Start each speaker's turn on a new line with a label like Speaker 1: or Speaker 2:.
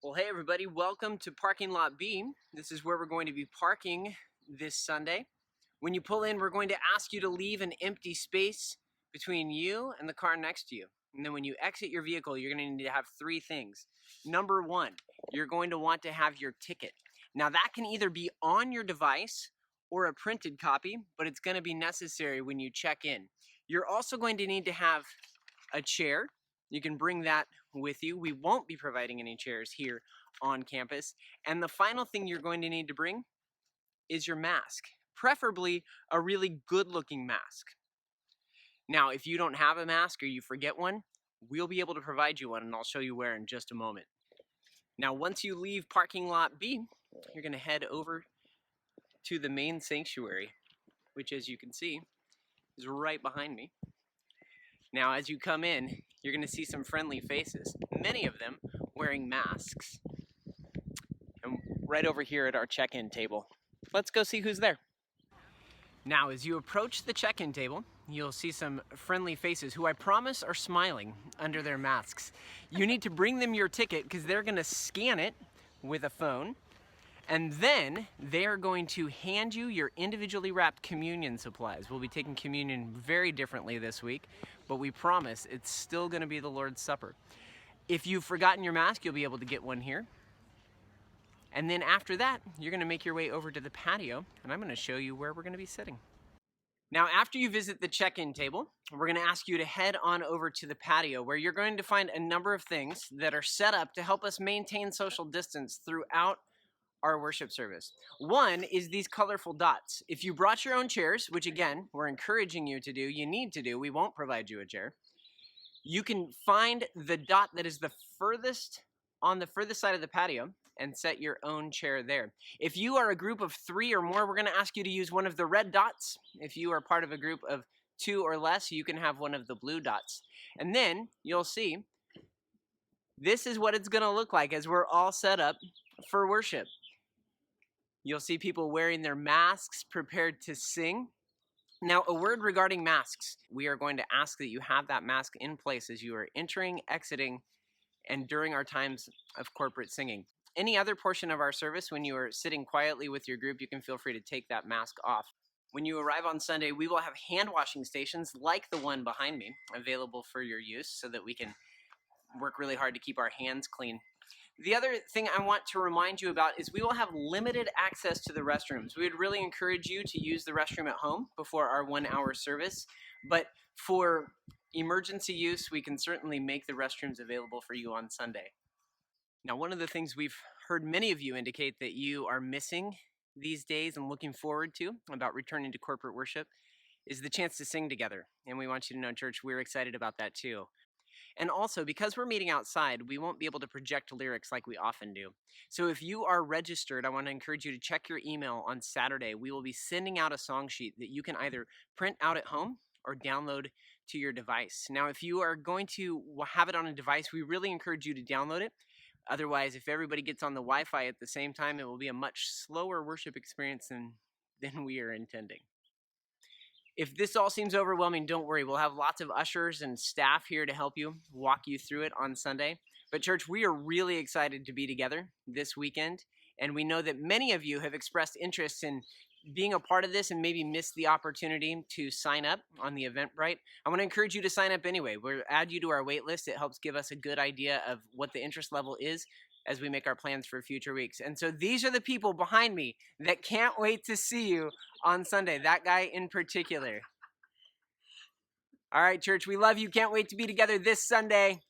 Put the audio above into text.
Speaker 1: Well, hey everybody, welcome to Parking Lot B. This is where we're going to be parking this Sunday. When you pull in, we're going to ask you to leave an empty space between you and the car next to you. And then when you exit your vehicle, you're going to need to have three things. Number one, you're going to want to have your ticket. Now that can either be on your device or a printed copy, but it's going to be necessary when you check in. You're also going to need to have a chair. You can bring that with you. We won't be providing any chairs here on campus. And the final thing you're going to need to bring is your mask, preferably a really good-looking mask. Now, if you don't have a mask or you forget one, we'll be able to provide you one, and I'll show you where in just a moment. Now, once you leave parking lot B, you're going to head over to the main sanctuary, which, as you can see, is right behind me. Now, as you come in, you're going to see some friendly faces, many of them wearing masks. And right over here at our check-in table, let's go see who's there. Now, as you approach the check-in table, you'll see some friendly faces who I promise are smiling under their masks. You need to bring them your ticket because they're going to scan it with a phone. And then they are going to hand you your individually wrapped communion supplies. We'll be taking communion very differently this week, but we promise it's still going to be the Lord's Supper. If you've forgotten your mask, you'll be able to get one here. And then after that, you're going to make your way over to the patio, and I'm going to show you where we're going to be sitting. Now, after you visit the check-in table, we're going to ask you to head on over to the patio, where you're going to find a number of things that are set up to help us maintain social distance throughout our worship service. One is these colorful dots. If you brought your own chairs, which again, we're encouraging you to do, you need to do, we won't provide you a chair. You can find the dot that is the furthest on the furthest side of the patio and set your own chair there. If you are a group of 3 or more, we're going to ask you to use one of the red dots. If you are part of a group of 2 or less, you can have one of the blue dots. And then you'll see this is what it's going to look like as we're all set up for worship. You'll see people wearing their masks, prepared to sing. Now, a word regarding masks. We are going to ask that you have that mask in place as you are entering, exiting, and during our times of corporate singing. Any other portion of our service, when you are sitting quietly with your group, you can feel free to take that mask off. When you arrive on Sunday, we will have hand washing stations like the one behind me available for your use so that we can work really hard to keep our hands clean. The other thing I want to remind you about is we will have limited access to the restrooms. We would really encourage you to use the restroom at home before our 1-hour service, but for emergency use, we can certainly make the restrooms available for you on Sunday. Now, one of the things we've heard many of you indicate that you are missing these days and looking forward to about returning to corporate worship is the chance to sing together. And we want you to know, church, we're excited about that too. And also, because we're meeting outside, we won't be able to project lyrics like we often do. So if you are registered, I want to encourage you to check your email on Saturday. We will be sending out a song sheet that you can either print out at home or download to your device. Now, if you are going to have it on a device, we really encourage you to download it. Otherwise, if everybody gets on the Wi-Fi at the same time, it will be a much slower worship experience than we are intending. If this all seems overwhelming, don't worry. We'll have lots of ushers and staff here to help you, walk you through it on Sunday. But church, we are really excited to be together this weekend. And we know that many of you have expressed interest in being a part of this and maybe missed the opportunity to sign up on the Eventbrite. I want to encourage you to sign up anyway. We'll add you to our wait list. It helps give us a good idea of what the interest level is as we make our plans for future weeks. And so these are the people behind me that can't wait to see you on Sunday. That guy in particular. All right, church, we love you. Can't wait to be together this Sunday.